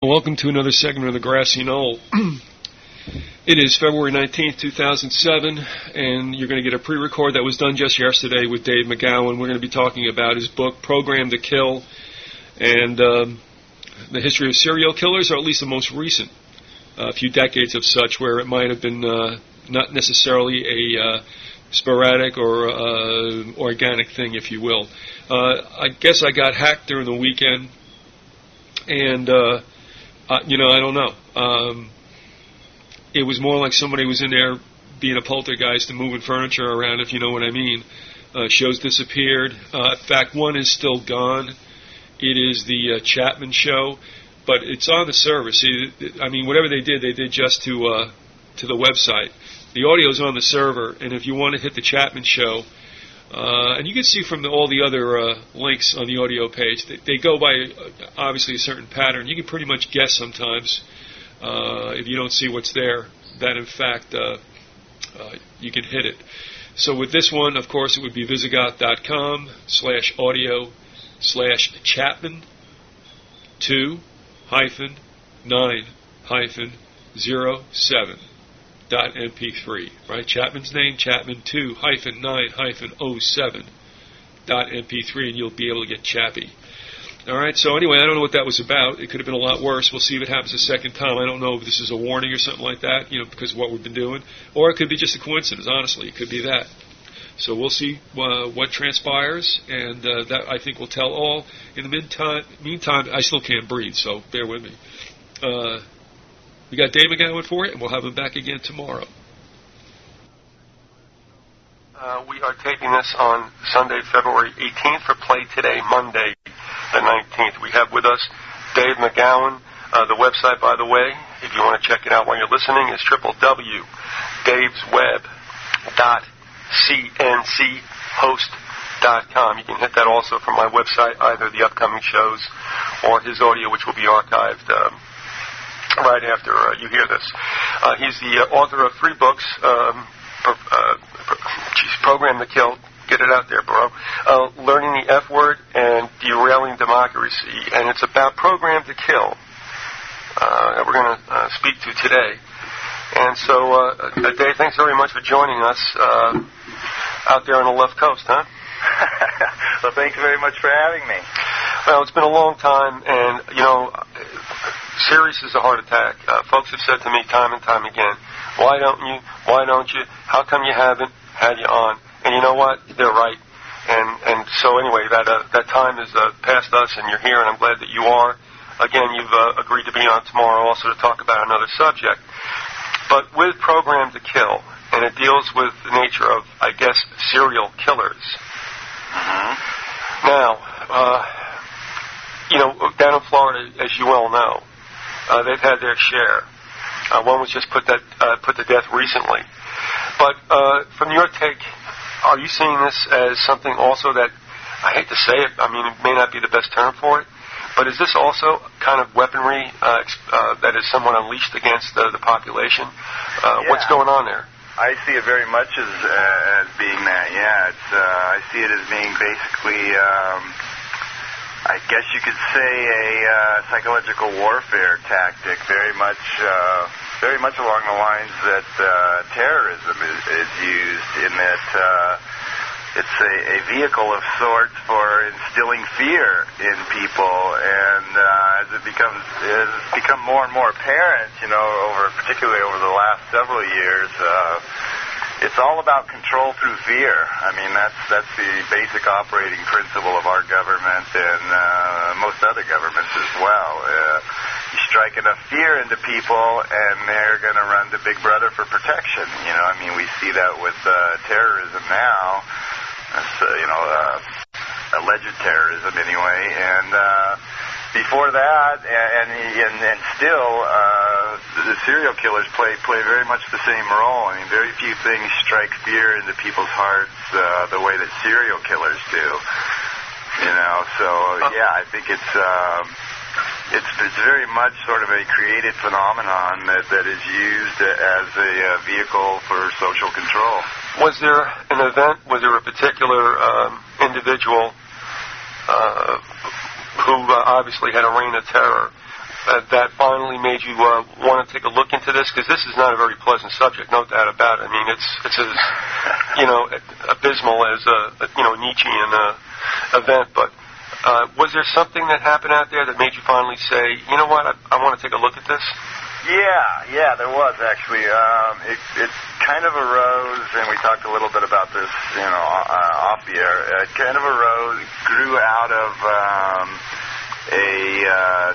Welcome to another segment of the Grassy Knoll. It is February 19th, 2007, and you're going to get a pre-record that was done just yesterday with Dave McGowan. We're going to be talking about his book, Program to Kill, and the history of serial killers, or at least the most recent few decades of such, where it might have been not necessarily a sporadic or organic thing, if you will. I guess I got hacked during the weekend, and I don't know. It was more like somebody was in there being a poltergeist and moving furniture around, if you know what I mean. Shows disappeared. In fact, one is still gone. It is the Chapman show, but it's on the server. See, I mean, whatever they did just to the website. The audio's on the server, and if you want to hit the Chapman show, and you can see from all the other links on the audio page, they go by obviously a certain pattern. You can pretty much guess sometimes, if you don't see what's there, that in fact you can hit it. So with this one, of course, it would be Vyzygoth.com/audio/Chapman2-9-07. .mp3, right? Chapman's name, Chapman2-9-07.mp3, and you'll be able to get Chappie. All right, so anyway, I don't know what that was about. It could have been a lot worse. We'll see if it happens a second time. I don't know if this is a warning or something like that, because of what we've been doing. Or it could be just a coincidence, honestly. It could be that. So we'll see what transpires, and that, I think, will tell all. In the meantime, I still can't breathe, so bear with me. We got Dave McGowan for it, and we'll have him back again tomorrow. We are taping this on Sunday, February 18th for play today, Monday, the 19th. We have with us Dave McGowan. The website, by the way, if you want to check it out while you're listening, is www.davesweb.cnchost.com. You can hit that also from my website, either the upcoming shows or his audio, which will be archived right after you hear this. He's the author of 3 books, Program to Kill, get it out there, bro, Learning the F Word, and Derailing Democracy, and it's about Program to Kill that we're going to speak to today. And so, Dave, thanks very much for joining us out there on the left coast, huh? Well, thanks very much for having me. Well, it's been a long time, and, serious as a heart attack. Folks have said to me time and time again, why don't you? Why don't you? How come you haven't had you on? And you know what? They're right. And so anyway, that time has passed us, and you're here, and I'm glad that you are. Again, you've agreed to be on tomorrow also to talk about another subject. But with Program to Kill, and it deals with the nature of, I guess, serial killers. Mm-hmm. Now, down in Florida, as you well know, they've had their share. One was just put to death recently. But from your take, are you seeing this as something also that, I hate to say it, I mean, it may not be the best term for it, but is this also kind of weaponry that is somewhat unleashed against the population? What's going on there? I see it very much as being that, yeah. I see it as being basically, I guess you could say, a psychological warfare tactic, very much along the lines that terrorism is used, in that it's a vehicle of sorts for instilling fear in people, and as it's become more and more apparent, particularly over the last several years, it's all about control through fear. I mean, that's the basic operating principle of our government and most other governments as well. You strike enough fear into people, and they're going to run to Big Brother for protection. We see that with terrorism now. Alleged terrorism anyway, and before that, and still, the serial killers play very much the same role. I mean, very few things strike fear into people's hearts the way that serial killers do. So yeah, I think it's very much sort of a created phenomenon that is used as a vehicle for social control. Was there an event, was there a particular individual who obviously had a reign of terror that finally made you want to take a look into this? Because this is not a very pleasant subject, no doubt about it. I mean, it's as abysmal as a Nietzschean event. But was there something that happened out there that made you finally say, you know what, I want to take a look at this? Yeah, there was actually. It kind of arose, and we talked a little bit about this, off the air. It kind of grew out of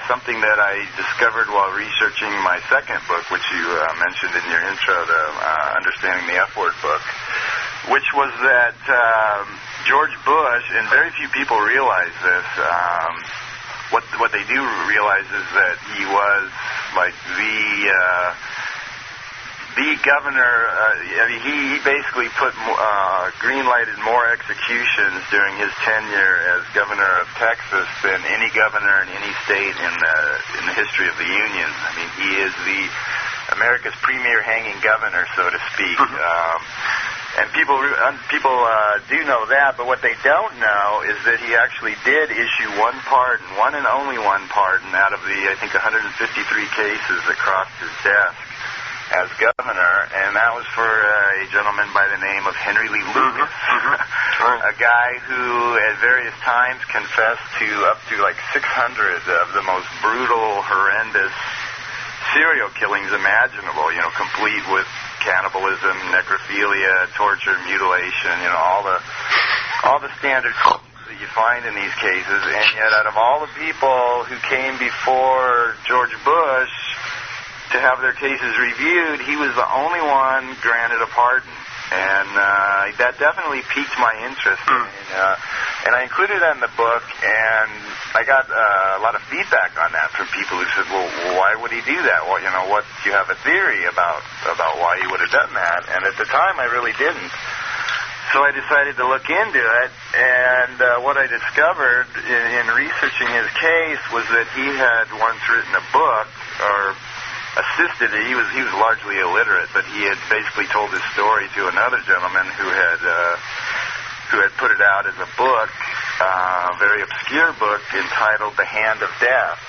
something that I discovered while researching my second book, which you mentioned in your intro, the Understanding the F-Word book, which was that George Bush, and very few people realize this, what they do realize is that he was like the governor. He basically green-lighted more executions during his tenure as governor of Texas than any governor in any state in the history of the Union. I mean, he is America's premier hanging governor, so to speak. And people do know that, but what they don't know is that he actually did issue one and only one pardon out of the, I think, 153 cases that crossed his desk as governor, and that was for a gentleman by the name of Henry Lee Lucas, a guy who at various times confessed to up to like 600 of the most brutal, horrendous serial killings imaginable, complete with cannibalism, necrophilia, torture, mutilation, all the standard that you find in these cases. And yet out of all the people who came before George Bush to have their cases reviewed, he was the only one granted a pardon. And that definitely piqued my interest. And I included that in the book, and I got a lot of feedback on that from people who said, well, why would he do that? Well, what, do you have a theory about why he would have done that? And at the time, I really didn't. So I decided to look into it, and what I discovered in researching his case was that he had once written a book, or assisted. He was largely illiterate, but he had basically told his story to another gentleman who had put it out as a book, a very obscure book entitled The Hand of Death.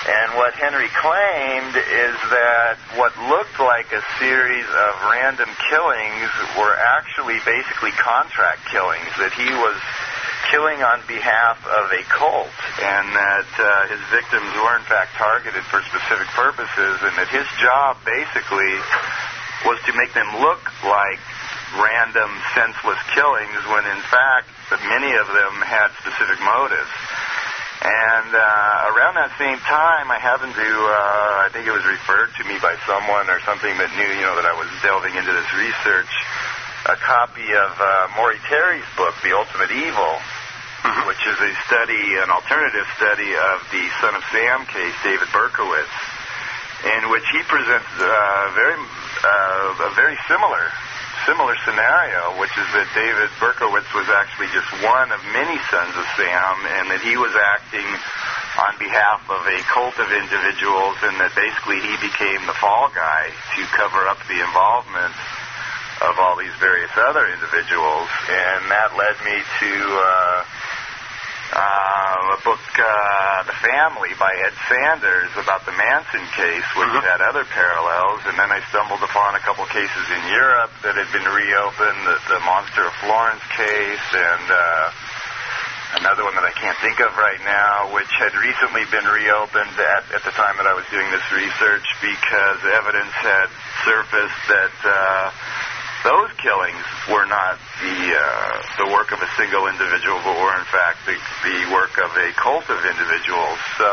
And what Henry claimed is that what looked like a series of random killings were actually basically contract killings, that he was killing on behalf of a cult, and that his victims were in fact targeted for specific purposes, and that his job basically was to make them look like random, senseless killings when in fact many of them had specific motives. And around that same time, I happened to, I think it was referred to me by someone or something that knew, that I was delving into this research, a copy of Maury Terry's book, The Ultimate Evil, which is an alternative study of the Son of Sam case, David Berkowitz, in which he presents a very similar scenario, which is that David Berkowitz was actually just one of many sons of Sam, and that he was acting on behalf of a cult of individuals, and that basically he became the fall guy to cover up the involvement of all these various other individuals. And that led me to a book, The Family, by Ed Sanders, about the Manson case, which had other parallels. And then I stumbled upon a couple cases in Europe that had been reopened, the Monster of Florence case, and another one that I can't think of right now, which had recently been reopened at the time that I was doing this research, because evidence had surfaced that those killings were not the work of a single individual, but were in fact the work of a cult of individuals. So,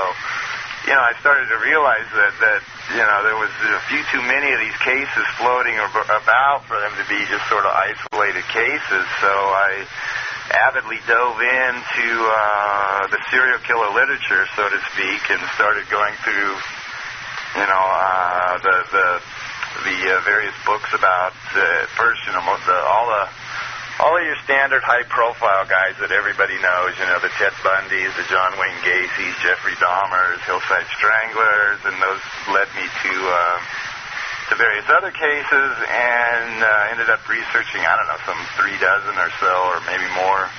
I started to realize that there was a few too many of these cases floating about for them to be just sort of isolated cases. So I avidly dove into the serial killer literature, so to speak, and started going through, the various books about first, all of your standard high-profile guys that everybody knows, the Ted Bundys, the John Wayne Gacy's, Jeffrey Dahmers, Hillside Stranglers, and those led me to various other cases, and ended up researching, some 36 or so, or maybe more,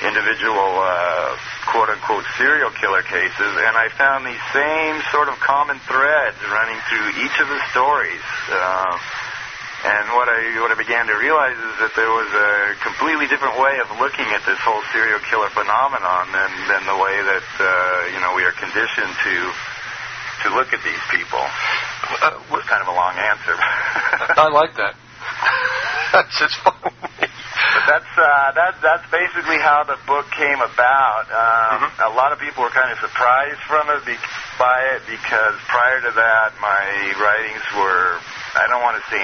individual quote-unquote serial killer cases, and I found these same sort of common threads running through each of the stories. And what I began to realize is that there was a completely different way of looking at this whole serial killer phenomenon than the way that we are conditioned to look at these people. Was kind of a long answer. I like that. That's just funny. But that's basically how the book came about. A lot of people were kind of surprised by it because prior to that, my writings were, I don't want to say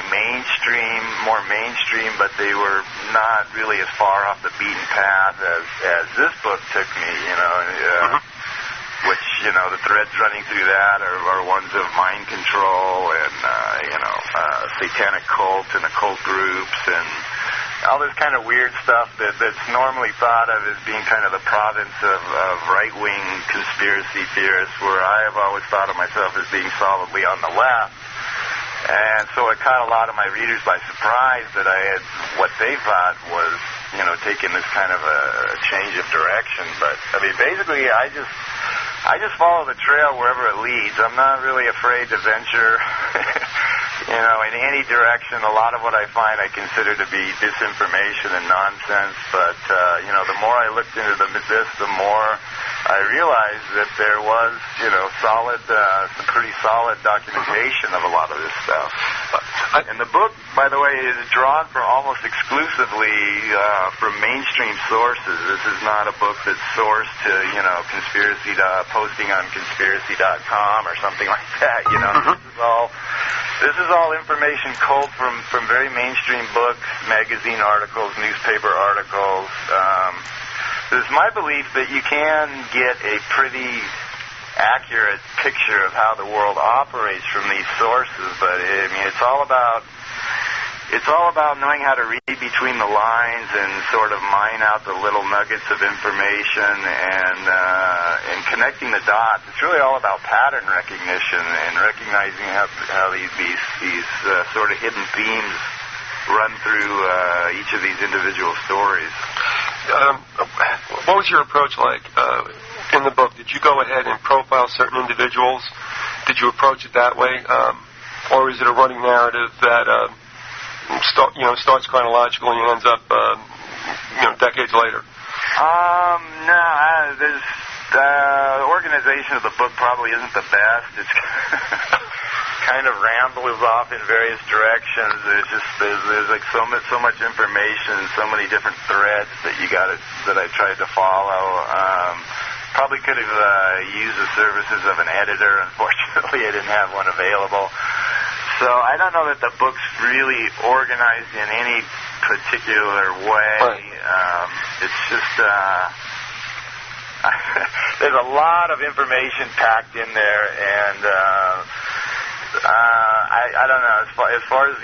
more mainstream, but they were not really as far off the beaten path as this book took me. Which, the threads running through that are ones of mind control and satanic cult and occult groups and all this kind of weird stuff that's normally thought of as being kind of the province of right-wing conspiracy theorists, where I have always thought of myself as being solidly on the left. And so it caught a lot of my readers by surprise that I had what they thought was, taking this kind of a change of direction. But, I mean, basically, I just follow the trail wherever it leads. I'm not really afraid to venture, in any direction. A lot of what I find I consider to be disinformation and nonsense. But, the more I looked into this, the more I realized that there was, some pretty solid documentation of a lot of this stuff. And the book, by the way, is drawn from almost exclusively from mainstream sources. This is not a book that's sourced to, posting on conspiracy.com or something like that. This is all information culled from very mainstream books, magazine articles, newspaper articles. It's my belief that you can get a pretty accurate picture of how the world operates from these sources, but it's all about knowing how to read between the lines and sort of mine out the little nuggets of information and connecting the dots. It's really all about pattern recognition and recognizing how these sort of hidden themes run through each of these individual stories. What was your approach like in the book? Did you go ahead and profile certain individuals? Did you approach it that way, or is it a running narrative that starts chronological and ends up decades later? The organization of the book probably isn't the best. It's kind of rambles off in various directions. There's like so much information, so many different threads that I tried to follow. Probably could have used the services of an editor. Unfortunately, I didn't have one available. So I don't know that the book's really organized in any particular way. Right. It's just there's a lot of information packed in there, and I don't know. As far as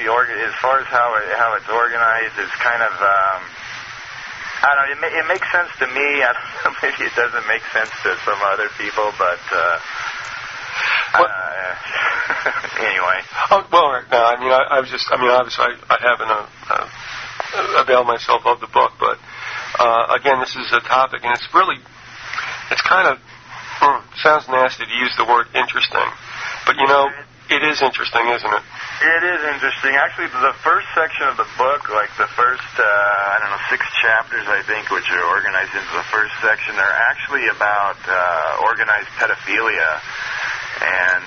how it's organized, it's kind of I don't know. It makes sense to me. I don't know, maybe it doesn't make sense to some other people, but anyway. Oh, well, no. Obviously, I haven't availed myself of the book, but again, this is a topic, and it's kind of sounds nasty to use the word interesting, but it is interesting, isn't it? It is interesting. Actually, the first section of the book, like the first, 6 chapters, I think, which are organized into the first section, are actually about organized pedophilia and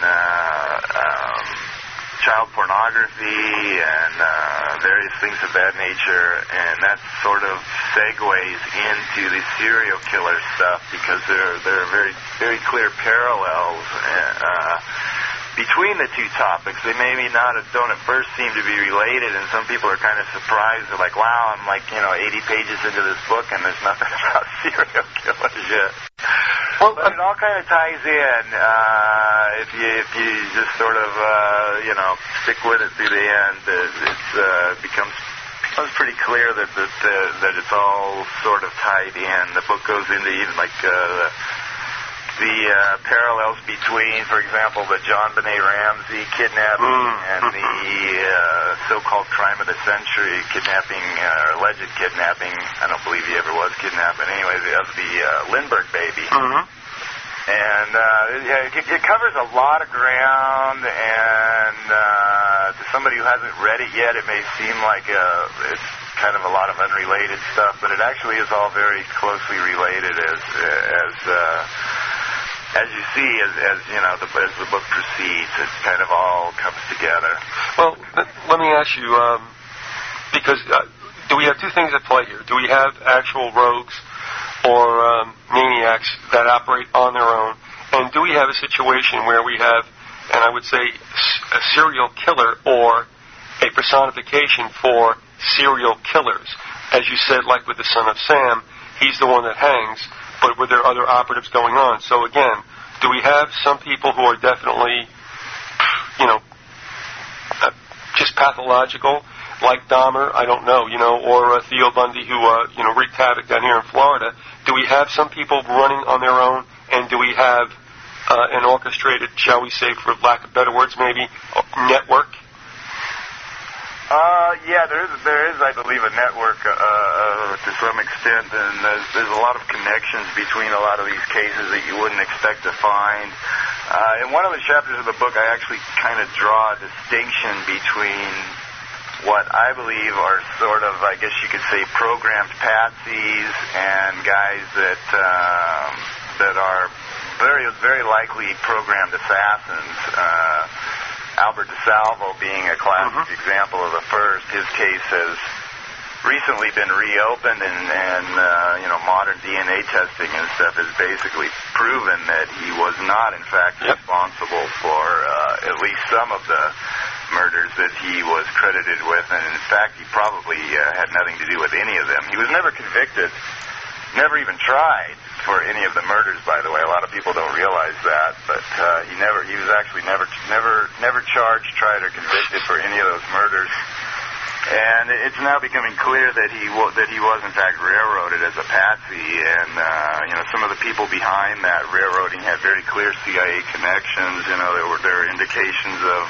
child pornography and various things of that nature, and that sort of segues into the serial killer stuff because there are very, very clear parallels between the two topics. They maybe don't at first seem to be related, and some people are kind of surprised. They're like, wow, I'm 80 pages into this book and there's nothing about serial killers yet. Well, but it all kind of ties in if you just sort of stick with it through the end. It becomes pretty clear that it's all sort of tied in. The book goes into even the parallels between, for example, the John Benet Ramsey kidnapping and the so-called crime of the century kidnapping, alleged kidnapping. I don't believe he ever was kidnapped, but anyway, of the Lindbergh baby. And it covers a lot of ground, and to somebody who hasn't read it yet, it may seem like it's kind of a lot of unrelated stuff, but it actually is all very closely related as you see, as you know, as the book proceeds. It kind of all comes together. Well, let me ask you, because do we have two things at play here? Do we have actual rogues or maniacs that operate on their own? And do we have a situation where we have, and I would say, a serial killer or a personification for serial killers? As you said, like with the Son of Sam, he's the one that hangs, but were there other operatives going on? So again, do we have some people who are definitely, just pathological, like Dahmer, I don't know, or Theo Bundy, who, wreaked havoc down here in Florida? Do we have some people running on their own, and do we have an orchestrated, shall we say, for lack of better words, maybe, network? There is, I believe, a network to some extent, and there's a lot of connections between a lot of these cases that you wouldn't expect to find. In one of the chapters of the book, I actually kind of draw a distinction between what I believe are sort of, I guess you could say, programmed patsies and guys that are very, very likely programmed assassins. Albert DeSalvo being a classic example of the first. His case has recently been reopened, and modern DNA testing and stuff has basically proven that he was not, in fact, responsible for at least some of the murders that he was credited with, and in fact, he probably had nothing to do with any of them. He was never convicted, never even tried for any of the murders, by the way. A lot of people don't realize that, but he was actually never charged, tried, or convicted for any of those murders. And it's now becoming clear that he was in fact railroaded as a patsy, and some of the people behind that railroading had very clear CIA connections. There were indications of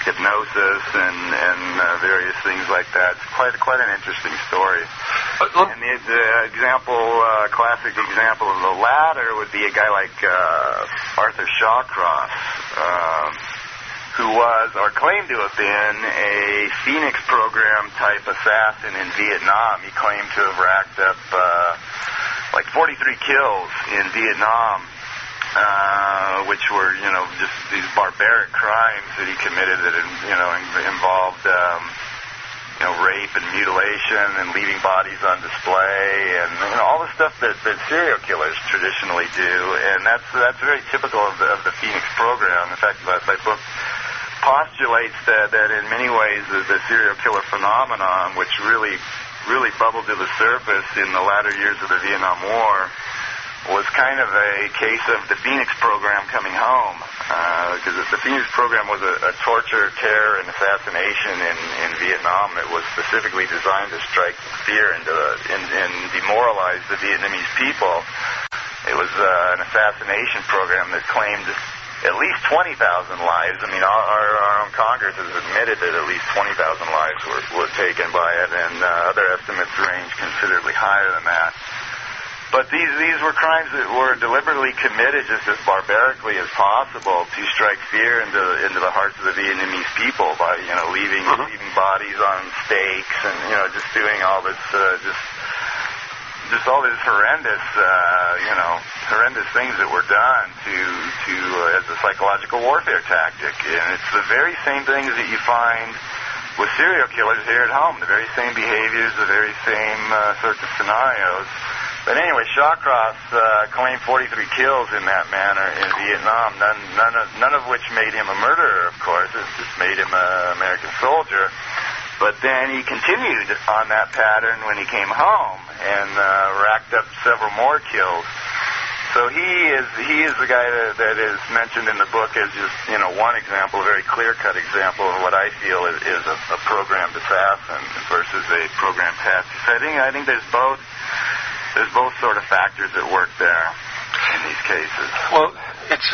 hypnosis and various things like that. It's quite an interesting story. And the classic example of the latter would be a guy like Arthur Shawcross, who was, or claimed to have been, a Phoenix program type assassin in Vietnam. He claimed to have racked up 43 kills in Vietnam, which were, just these barbaric crimes that he committed that, involved, rape and mutilation and leaving bodies on display and all the stuff that serial killers traditionally do. And that's very typical of the Phoenix program. In fact, my book postulates that in many ways the serial killer phenomenon, which really bubbled to the surface in the latter years of the Vietnam War, was kind of a case of the Phoenix program coming home, because the Phoenix program was a torture, terror, and assassination in Vietnam that was specifically designed to strike fear and demoralize the Vietnamese people. It was an assassination program that claimed at least 20,000 lives. I mean, our own Congress has admitted that at least 20,000 lives were taken by it, and other estimates range considerably higher than that. But these were crimes that were deliberately committed just as barbarically as possible to strike fear into the hearts of the Vietnamese people by leaving bodies on stakes and just doing all this just all these horrendous things that were done to as a psychological warfare tactic. And it's the very same things that you find with serial killers here at home, the very same behaviors, the very same sorts of scenarios. But anyway, Shawcross claimed 43 kills in that manner in Vietnam, none of which made him a murderer, of course. It just made him an American soldier. But then he continued on that pattern when he came home and racked up several more kills. So he is the guy that is mentioned in the book as just one example, a very clear-cut example of what I feel is a programmed assassin versus a programmed patsy. So I think there's both sort of factors at work there. these cases. Well, it's.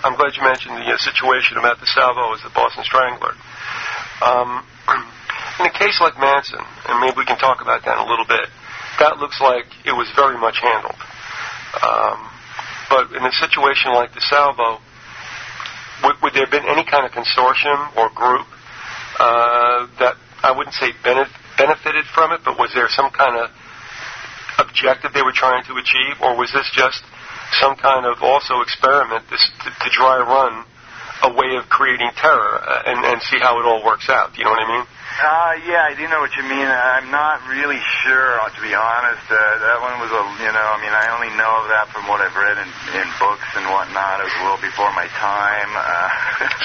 I'm glad you mentioned the situation about the salvo as the Boston Strangler. In a case like Manson, and maybe we can talk about that in a little bit, that looks like it was very much handled. But in a situation like the salvo, would there have been any kind of consortium or group that I wouldn't say benefited from it, but was there some kind of objective they were trying to achieve, or was this just some kind of also experiment to dry run a way of creating terror and see how it all works out? Do you know what I mean? Yeah, I do know what you mean. I'm not really sure, to be honest. That one was I only know of that from what I've read in books and whatnot. It was a little before my time.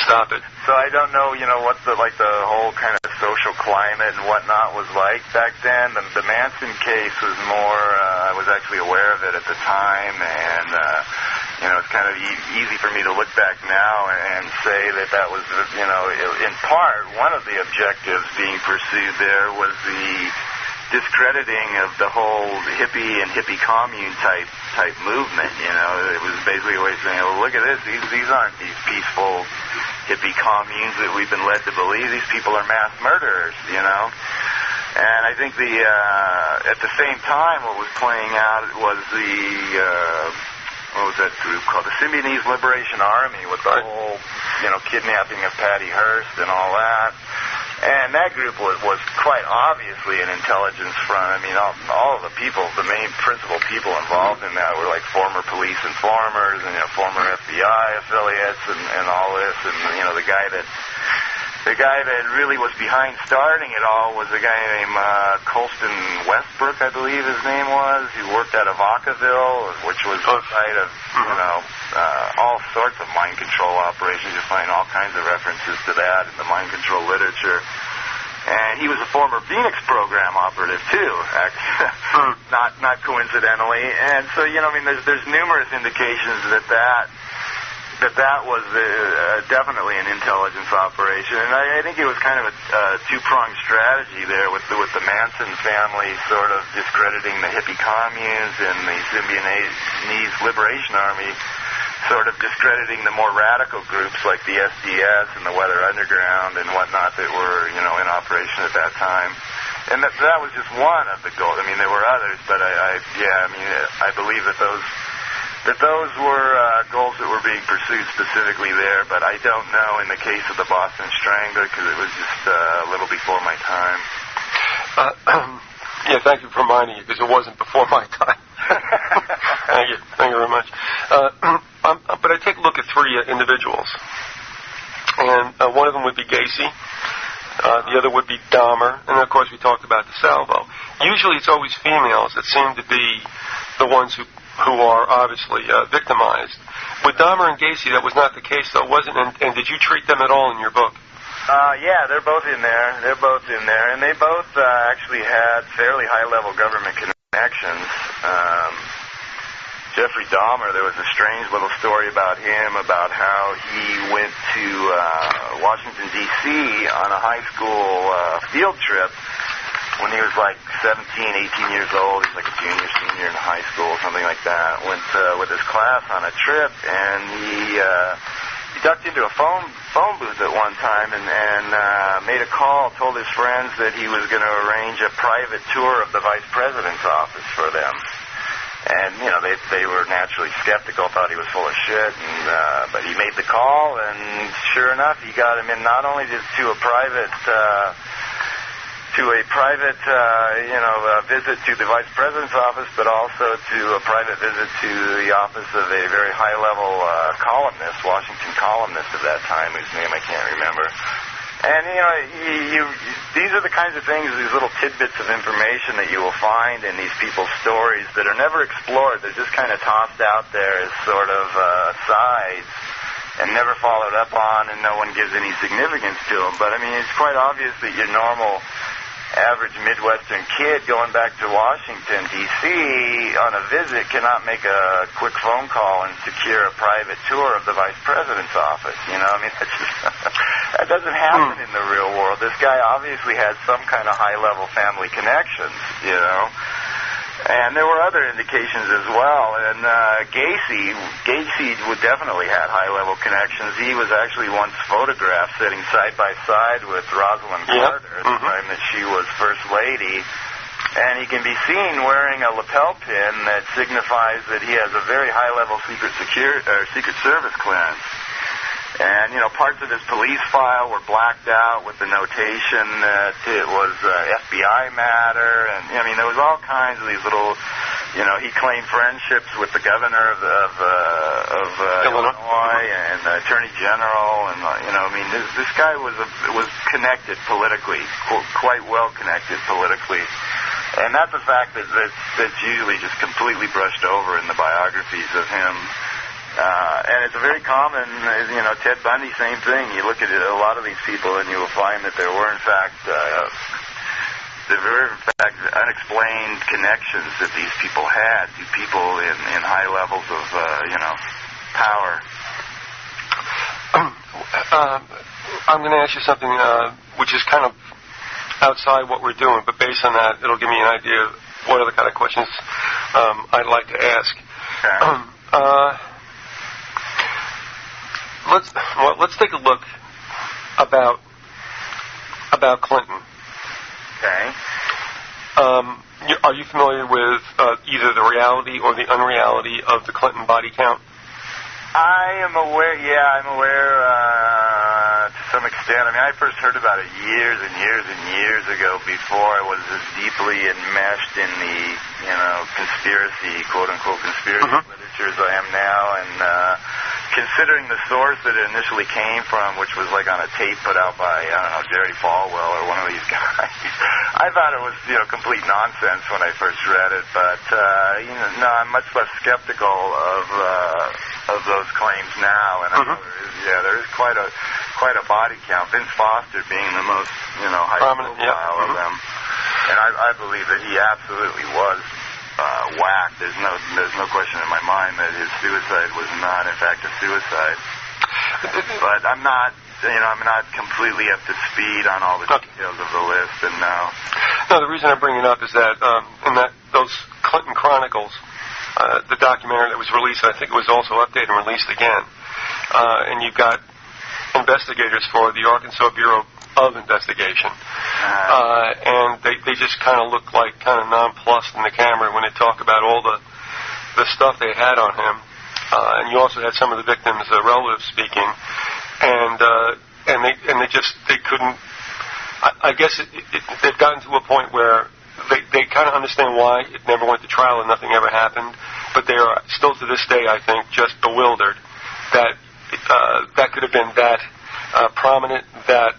Stop it. So I don't know, what the whole kind of social climate and whatnot was like back then. The Manson case was more, I was actually aware of it at the time, and it's kind of easy for me to look back now and say that was, in part, one of the objectives being pursued there was the discrediting of the whole hippie and hippie commune type movement. It was basically always saying, "Oh, look at this. These aren't these peaceful hippie communes that we've been led to believe. These people are mass murderers." And I think at the same time, what was playing out was what was that group called? The Symbionese Liberation Army, with the whole, kidnapping of Patty Hearst and all that. And that group was quite obviously an intelligence front. I mean, all of the people, the main principal people involved in that were like former police informers and former FBI affiliates and all this. And the guy that really was behind starting it all was a guy named Colston Westbrook, I believe his name was, who worked out of Vacaville, which was the site of all sorts of mind control operations. You find all kinds of references to that in the mind control literature. And he was a former Phoenix program operative too, not coincidentally. And so there's numerous indications that was definitely an intelligence operation, and I think it was kind of a two-pronged strategy there with the Manson family sort of discrediting the hippie communes and the Symbionese Liberation Army sort of discrediting the more radical groups like the SDS and the Weather Underground and whatnot that were in operation at that time. And that was just one of the goals. I mean, there were others, but I believe that those were goals that were being pursued specifically there, but I don't know in the case of the Boston Strangler because it was just a little before my time. Yeah, thank you for reminding me because it wasn't before my time. Thank you very much. But I take a look at three individuals, and one of them would be Gacy, the other would be Dahmer, and of course we talked about the salvo. Usually it's always females that seem to be the ones who are obviously victimized. With Dahmer and Gacy, that was not the case, though, wasn't it? And did you treat them at all in your book? Yeah, they're both in there. And they both actually had fairly high-level government connections. Jeffrey Dahmer, there was a strange little story about him, about how he went to Washington, D.C. on a high school field trip when he was like 17, 18 years old. He's like a junior, senior in high school, something like that. Went with his class on a trip, and he ducked into a phone booth at one time and made a call, told his friends that he was going to arrange a private tour of the vice president's office for them. And, they were naturally skeptical, thought he was full of shit, but he made the call, and sure enough, he got him in not only to a private visit to the vice president's office, but also to a private visit to the office of a very high-level columnist, Washington columnist of that time, whose name I can't remember. And, these are the kinds of things, these little tidbits of information that you will find in these people's stories that are never explored. They're just kind of tossed out there as sort of sides and never followed up on, and no one gives any significance to them. But, it's quite obvious that your normal average Midwestern kid going back to Washington, D.C. on a visit cannot make a quick phone call and secure a private tour of the vice president's office. That's just, that doesn't happen in the real world. This guy obviously had some kind of high-level family connections, And there were other indications as well. And Gacy would definitely had high-level connections. He was actually once photographed sitting side by side with Rosalind Carter at the time that she was First Lady. And he can be seen wearing a lapel pin that signifies that he has a very high-level Secret Service clearance. And, you know, parts of his police file were blacked out with the notation that it was FBI matter. And, I mean, there was all kinds of these little, you know, he claimed friendships with the governor of Illinois and the Attorney General. And, you know, I mean, this guy was connected politically, quite well connected politically. And that's a fact that's usually just completely brushed over in the biographies of him. And it's a very common, you know, Ted Bundy, same thing. You look at a lot of these people and you will find that there were, in fact, unexplained connections that these people had to people in high levels of, you know, power. I'm going to ask you something which is kind of outside what we're doing, but based on that, it'll give me an idea of what other kind of questions I'd like to ask. Okay. Let's take a look about Clinton. Okay. Are you familiar with either the reality or the unreality of the Clinton body count? I am aware. Yeah, I'm aware to some extent. I mean, I first heard about it years and years and years ago before I was as deeply enmeshed in the, you know, conspiracy, quote unquote, conspiracy literature as I am now, and considering the source that it initially came from, which was like on a tape put out by, I don't know, Jerry Falwell or one of these guys, I thought it was, you know, complete nonsense when I first read it. But you know, no, I'm much less skeptical of those claims now. And I know there is quite a body count. Vince Foster being the most, you know, high profile of them, and I believe that he absolutely was whacked. There's no question in my mind that his suicide was not, in fact, a suicide. But I'm not completely up to speed on all the details of the list. And now, no, the reason I bring it up is that in those Clinton Chronicles, the documentary that was released, I think it was also updated and released again. And you've got investigators for the Arkansas Bureau of Investigation. And they just kind of look like kind of nonplussed in the camera when they talk about all the stuff they had on him. And you also had some of the victims' relatives speaking, and they couldn't. I guess they've gotten to a point where they kind of understand why it never went to trial and nothing ever happened, but they are still to this day, I think, just bewildered that that could have been that prominent, that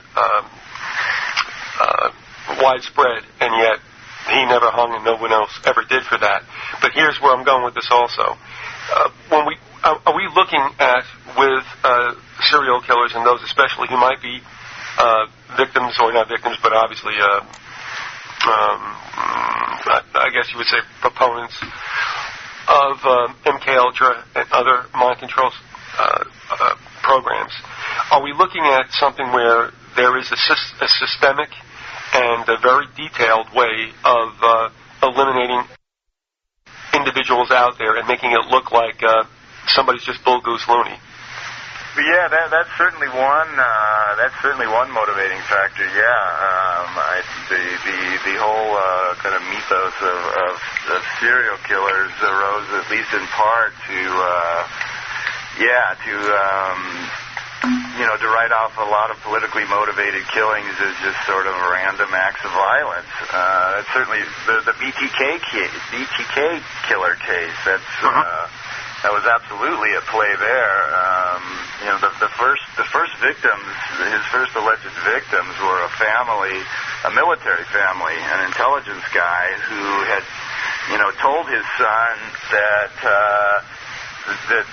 widespread, and yet he never hung and no one else ever did for that. But here's where I'm going with this also. Are we looking at with serial killers and those especially who might be victims, or not victims, but obviously I guess you would say proponents of MK Ultra and other mind control programs? Are we looking at something where there is a systemic and a very detailed way of eliminating individuals out there and making it look like somebody's just bull goose loony? Yeah, that's certainly one. That's certainly one motivating factor. Yeah, the whole kind of mythos of serial killers arose at least in part to write off a lot of politically motivated killings as just sort of random acts of violence. That's certainly the BTK killer case. That was absolutely at play there. The first victims, his first alleged victims, were a military family, an intelligence guy who had, told his son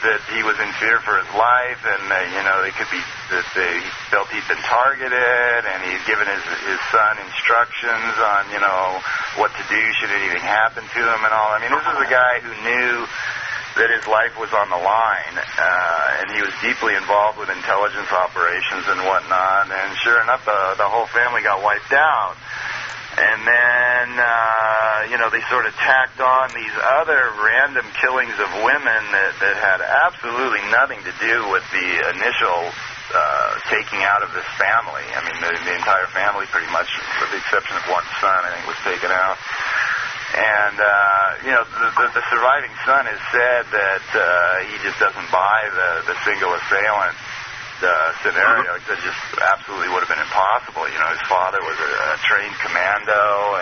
that he was in fear for his life, and they felt he'd been targeted, and he'd given his son instructions on what to do should anything happen to him and all. I mean, this is a guy who knew that his life was on the line, and he was deeply involved with intelligence operations and whatnot, and sure enough, the whole family got wiped out. And then they sort of tacked on these other random killings of women that had absolutely nothing to do with the initial taking out of this family. I mean, the entire family pretty much, with the exception of one son, I think, was taken out. And, the surviving son has said that he just doesn't buy the single assailant scenario. He said just absolutely would have been impossible. You know, his father was a trained commando.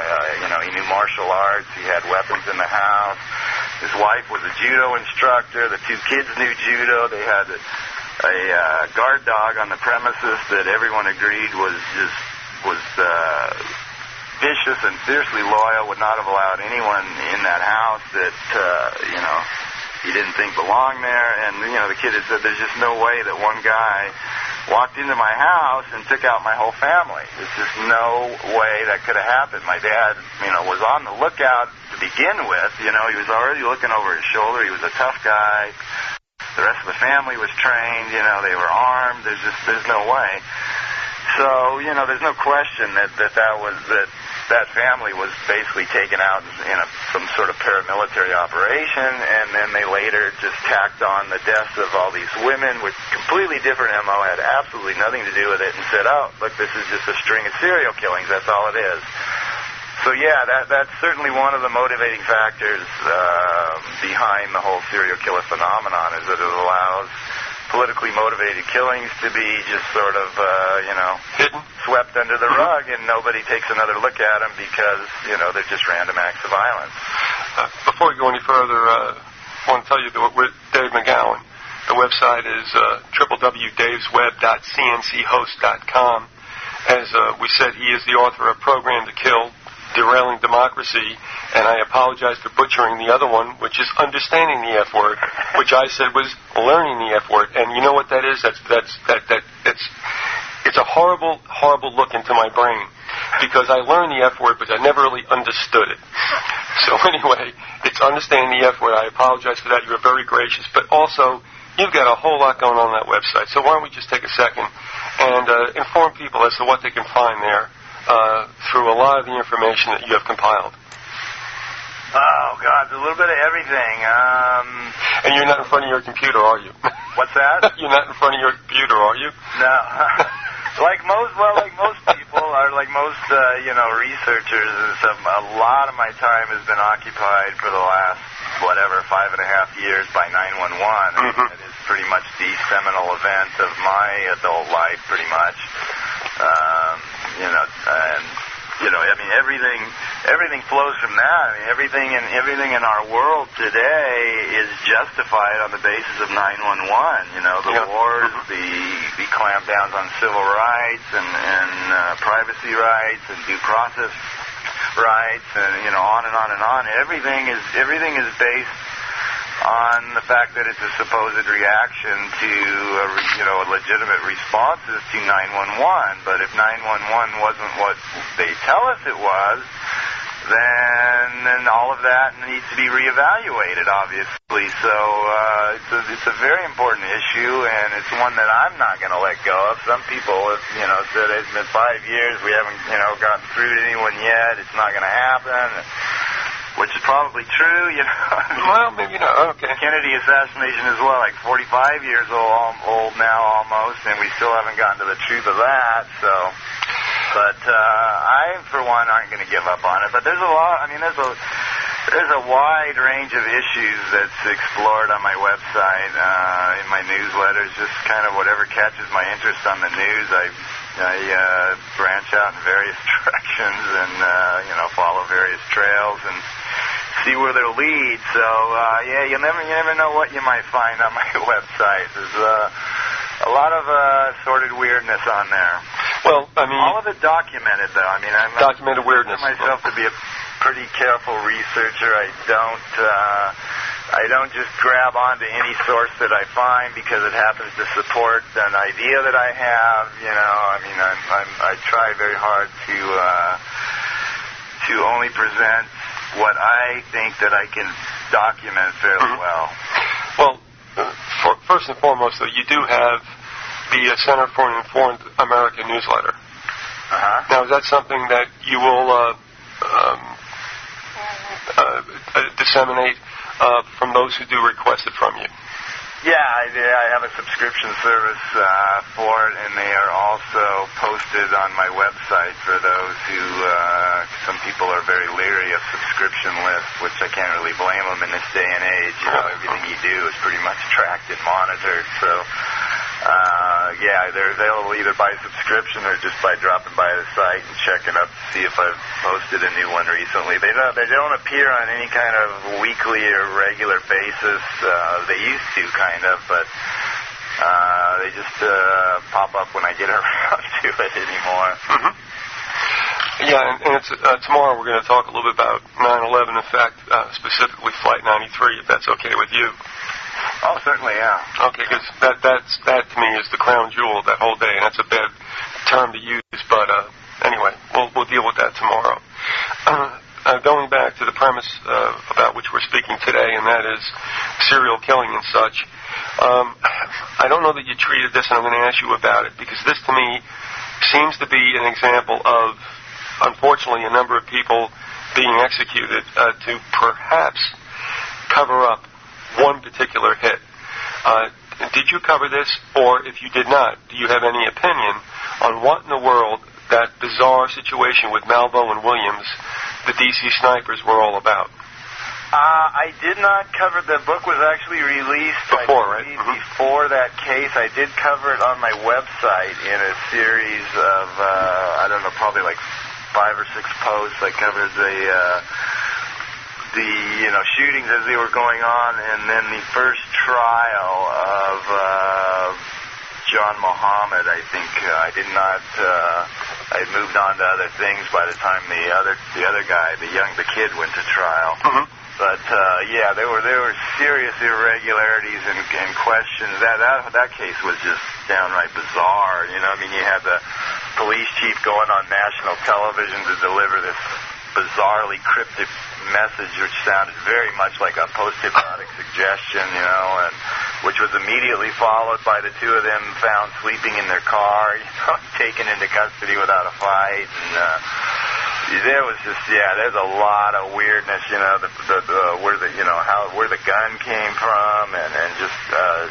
He knew martial arts. He had weapons in the house. His wife was a judo instructor. The two kids knew judo. They had a guard dog on the premises that everyone agreed was vicious and fiercely loyal, would not have allowed anyone in that house that, he didn't think belonged there. And, the kid had said there's just no way that one guy walked into my house and took out my whole family. There's just no way that could have happened. My dad, was on the lookout to begin with. He was already looking over his shoulder. He was a tough guy. The rest of the family was trained. They were armed. There's no way. So, there's no question that family was basically taken out in some sort of paramilitary operation, and then they later just tacked on the deaths of all these women with completely different MO, had absolutely nothing to do with it, and said, oh, look, this is just a string of serial killings, that's all it is. So yeah, that's certainly one of the motivating factors behind the whole serial killer phenomenon, is that it allows politically motivated killings to be just sort of, hidden, swept under the rug, and nobody takes another look at them because, they're just random acts of violence. Before we go any further, I want to tell you that with Dave McGowan, the website is www.davesweb.cnchost.com. As we said, he is the author of Program to Kill, Derailing Democracy, and I apologize for butchering the other one, which is Understanding the F Word, which I said was Learning the F Word. And you know what that is? It's a horrible, horrible look into my brain, because I learned the F Word, but I never really understood it. So anyway, it's Understanding the F Word. I apologize for that. You were very gracious, but also you've got a whole lot going on that website. So why don't we just take a second and inform people as to what they can find there through a lot of the information that you have compiled. Oh, God, a little bit of everything. And you're not in front of your computer, are you? What's that? You're not in front of your computer, are you? No. like most people, or like most, researchers, a lot of my time has been occupied for the last, 5.5 years by 911. Mm-hmm. It is pretty much the seminal event of my adult life, pretty much. Everything flows from that. I mean, everything in our world today is justified on the basis of 911. The wars, the clampdowns on civil rights and privacy rights and due process rights, and on and on and on. Everything is based on the fact that it's a supposed reaction to legitimate responses to 911. But if 911 wasn't what they tell us it was, then all of that needs to be reevaluated, obviously. So it's a very important issue, and it's one that I'm not going to let go of. Some people have said it's been 5 years, we haven't gotten through to anyone yet, it's not going to happen, which is probably true. Well, maybe not. Okay. Kennedy assassination is 45 years old now almost, and we still haven't gotten to the truth of that. So. But I, for one, aren't going to give up on it. But there's a lot. I mean, there's a wide range of issues that's explored on my website, in my newsletters. Just kind of whatever catches my interest on the news. I branch out in various directions and follow various trails and see where they'll lead. So you never know what you might find on my website. There's a lot of sordid weirdness on there. Well, I mean, all of it documented, though. I mean, I'm documented weirdness. I consider myself to be a pretty careful researcher. I don't just grab onto any source that I find because it happens to support an idea that I have. I mean, I try very hard to only present what I think that I can document fairly well. Well, first and foremost, though, you do have the Center for an Informed American newsletter. Uh-huh. Now, is that something that you will disseminate from those who do request it from you? Yeah, I have a subscription service for it, and they are also posted on my website for those who, some people are very leery of subscription lists, which I can't really blame them in this day and age. You know, everything you do is pretty much tracked and monitored, so... they're available either by subscription or just by dropping by the site and checking up to see if I've posted a new one recently. They don't appear on any kind of weekly or regular basis. They used to, kind of, but they just pop up when I get around to it anymore. Mm-hmm. Yeah, and it's, tomorrow we're going to talk a little bit about 9/11, in fact, specifically Flight 93, if that's okay with you. Oh, certainly, yeah. Okay, because that to me is the crown jewel of that whole day, and that's a bad term to use, but anyway, we'll deal with that tomorrow. Going back to the premise about which we're speaking today, and that is serial killing and such, I don't know that you treated this, and I'm going to ask you about it, because this to me seems to be an example of, unfortunately, a number of people being executed to perhaps cover up one particular hit. Did you cover this, or if you did not, do you have any opinion on what in the world that bizarre situation with Malvo and Williams, the DC snipers, were all about? I did not cover. The book was actually released before, right? Mm-hmm. Before that case. I did cover it on my website in a series of, I don't know, probably like 5 or 6 posts. I covered the shootings as they were going on, and then the first trial of John Muhammad. I think I did not. I had moved on to other things by the time the other guy, the kid, went to trial. Mm-hmm. But there were serious irregularities and questions. That case was just downright bizarre. You know, I mean, you had the police chief going on national television to deliver this bizarrely cryptic message, which sounded very much like a post-hypnotic suggestion, you know, and which was immediately followed by the two of them found sleeping in their car, you know, taken into custody without a fight, and there was just, there's a lot of weirdness, you know, where the gun came from, and just, I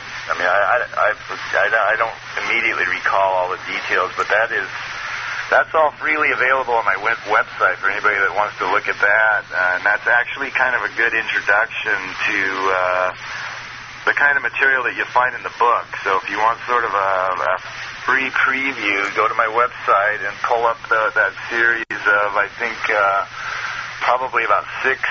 don't immediately recall all the details, but that's all freely available on my website for anybody that wants to look at that. And that's actually kind of a good introduction to the kind of material that you find in the book. So if you want sort of a free preview, go to my website and pull up that series of, I think, probably about six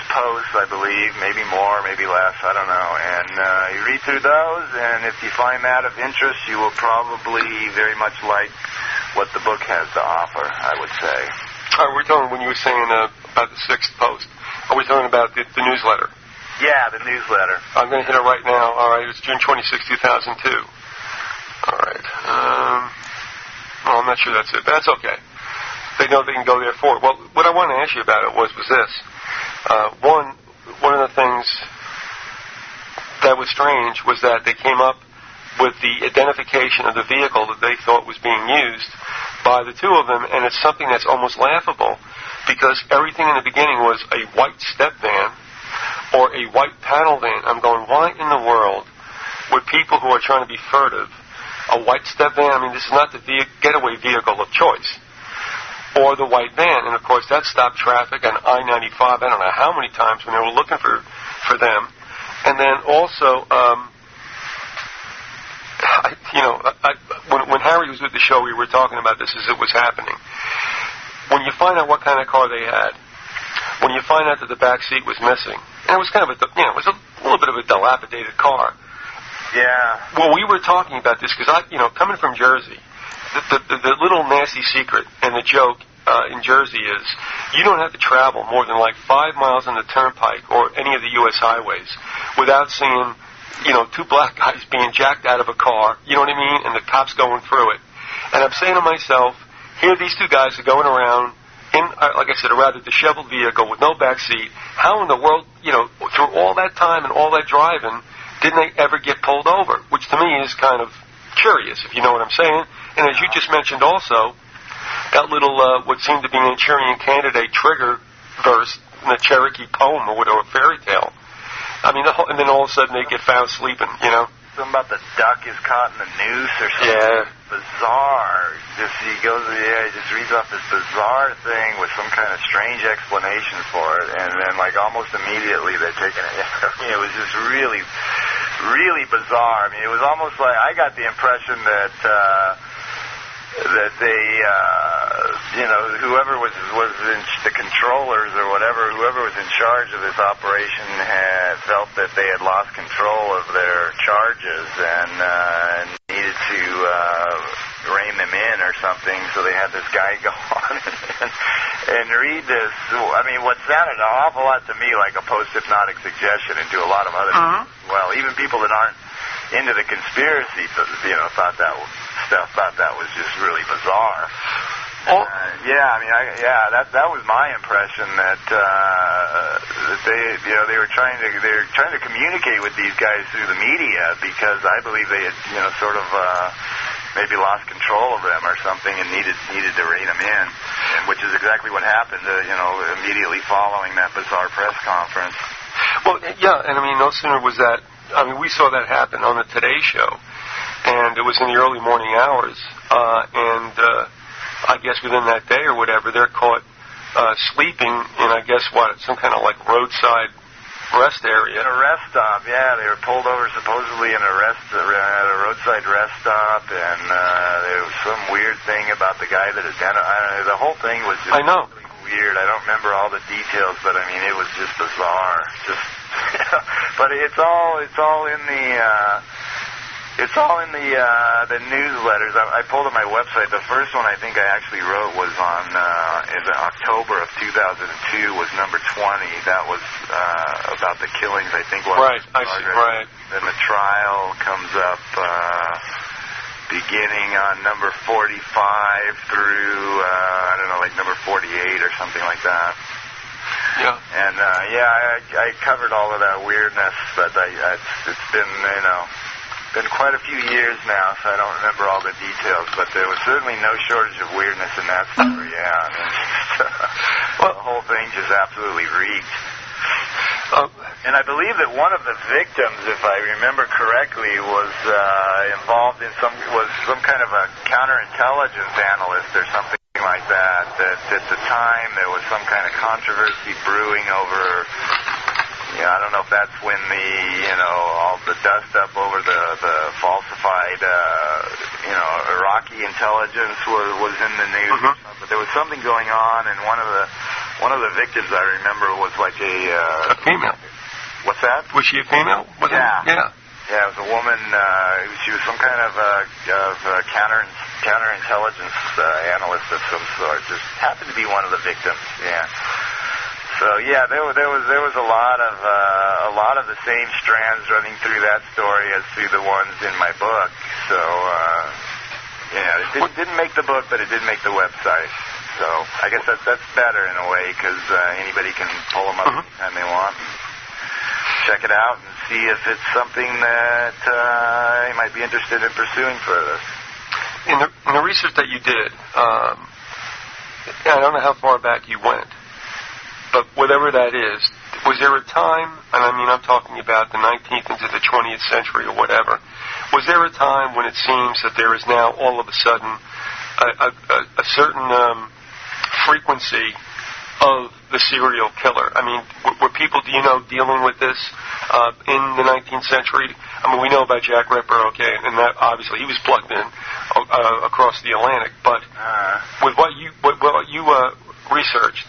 posts, I believe, maybe more, maybe less, I don't know. And you read through those, and if you find that of interest, you will probably very much like what the book has to offer, I would say. We're talking, when you were saying about the 6th post, are we talking about the newsletter? Yeah, the newsletter. I'm going to hit it right now. All right, it's June 26, 2002. All right. Well, I'm not sure that's it, but that's okay. They know they can go there for it. Well, what I wanted to ask you about it was this. One of the things that was strange was that they came up with the identification of the vehicle that they thought was being used by the two of them, and it's something that's almost laughable, because everything in the beginning was a white step van or a white panel van. I'm going, why in the world would people who are trying to be furtive, a white step van, I mean, this is not the getaway vehicle of choice, or the white van, and of course that stopped traffic on I-95, I don't know how many times when they were looking for them. And then also, when Harry was with the show, we were talking about this as it was happening. When you find out what kind of car they had, when you find out that the back seat was missing, and it was kind of it was a little bit of a dilapidated car. Yeah. Well, we were talking about this because coming from Jersey, the little nasty secret and the joke in Jersey is you don't have to travel more than like 5 miles on the turnpike or any of the U.S. highways without seeing, two black guys being jacked out of a car, you know what I mean, and the cops going through it. And I'm saying to myself, here these two guys are going around in, like I said, a rather disheveled vehicle with no back seat. How in the world, through all that time and all that driving, didn't they ever get pulled over? Which to me is kind of curious, if you know what I'm saying. And as you just mentioned also, that little, what seemed to be a Manchurian Candidate trigger verse in a Cherokee poem or a fairy tale. I mean, and then all of a sudden they get found sleeping, you know. Something about the duck is caught in the noose or something. Yeah. Bizarre. He just reads off this bizarre thing with some kind of strange explanation for it, and then like almost immediately they're taking it. I mean, it was just really, really bizarre. I mean, it was almost like I got the impression that they, whoever was in the controllers or whoever was in charge of this operation had felt that they had lost control of their charges and needed to rein them in or something. So they had this guy go on and read this. I mean, what sounded an awful lot to me like a post-hypnotic suggestion, and to a lot of other people. Well, even people that aren't into the conspiracy, thought that was just really bizarre. That was my impression that they were trying to communicate with these guys through the media, because I believe they had sort of maybe lost control of them or something and needed to rein them in, and which is exactly what happened immediately following that bizarre press conference. Well, yeah, and I mean, no sooner was that. I mean, we saw that happen on the Today Show, and it was in the early morning hours, and I guess within that day or whatever, they're caught sleeping in, I guess, some kind of like roadside rest area. In a rest stop, yeah. They were pulled over supposedly at a roadside rest stop, and there was some weird thing about the guy that identified. The whole thing was just really weird. I don't remember all the details, but I mean, it was just bizarre. But it's all in the newsletters. I pulled up my website. The first one I think I actually wrote was in October of 2002 was number 20. That was about the killings, I think. Right, I see, right. Then the trial comes up beginning on number 45 through, like number 48 or something like that. Yeah. And, I covered all of that weirdness, but it's been quite a few years now, so I don't remember all the details, but there was certainly no shortage of weirdness in that story, yeah. I mean, the whole thing just absolutely reeked. And I believe that one of the victims, if I remember correctly, was involved in some kind of a counterintelligence analyst or something like that. That at the time there was some kind of controversy brewing over. I don't know if that's when all the dust up over the falsified, Iraqi intelligence was in the news. Mm-hmm. But there was something going on, and one of the victims I remember was like a female. What's that? Was she a female? Yeah, it was a woman. She was some kind of counterintelligence analyst of some sort. Just happened to be one of the victims. Yeah. So yeah, there was a lot of the same strands running through that story as through the ones in my book. So it didn't make the book, but it did make the website. So I guess that's better in a way, because anybody can pull them up anytime they want, and check it out, and see if it's something that you might be interested in pursuing further. In the research that you did, I don't know how far back you went. But whatever that is, was there a time, and I mean I'm talking about the 19th into the 20th century or whatever, was there a time when it seems that there is now all of a sudden a certain frequency of the serial killer? I mean, were people, dealing with this in the 19th century? I mean, we know about Jack Ripper, okay, and that obviously he was plugged in across the Atlantic, but with what you researched,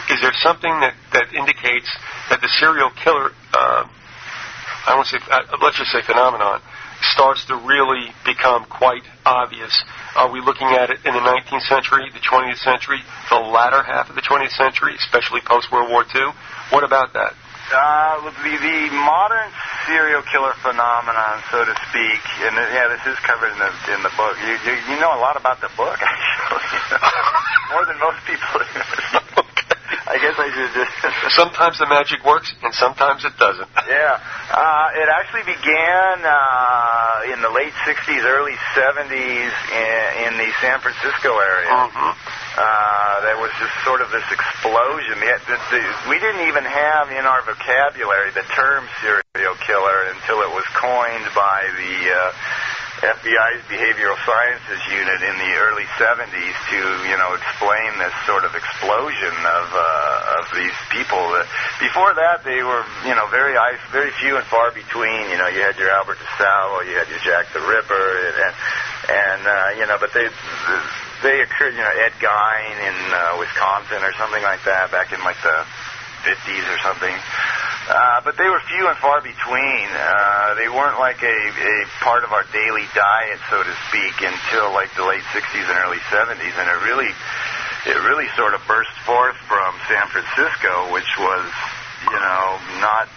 is there something that indicates that the serial killer, let's just say phenomenon, starts to really become quite obvious? Are we looking at it in the 19th century, the 20th century, the latter half of the 20th century, especially post-World War II? What about that? The modern serial killer phenomenon, so to speak, and this is covered in the book. You know a lot about the book, actually, more than most people. I guess I should just... Sometimes the magic works, and sometimes it doesn't. Yeah. It actually began in the late 60s, early 70s in the San Francisco area. Mm-hmm. there was just sort of this explosion. We didn't even have in our vocabulary the term serial killer until it was coined by the FBI's Behavioral Sciences Unit in the early 70s to, explain this sort of explosion of these people. Before that, they were, very few and far between. You had your Albert DeSalvo, you had your Jack the Ripper, but they occurred, Ed Gein in Wisconsin or something like that back in like the 50s or something. But they were few and far between. They weren't like a part of our daily diet, so to speak, until like the late 60s and early 70s, and it really sort of burst forth from San Francisco, which was,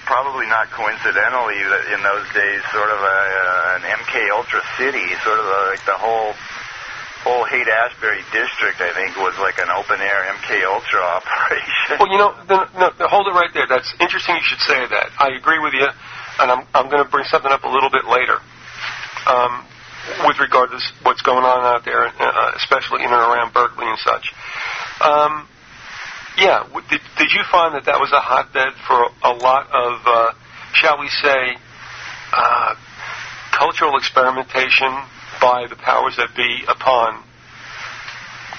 probably not coincidentally in those days, sort of an MK Ultra city, sort of like the whole Haight-Ashbury district, I think, was like an open-air MK Ultra operation. Well, hold it right there. That's interesting you should say that. I agree with you, and I'm going to bring something up a little bit later with regard to what's going on out there, especially in and around Berkeley and such. Did you find that was a hotbed for a lot of, shall we say, cultural experimentation by the powers that be upon,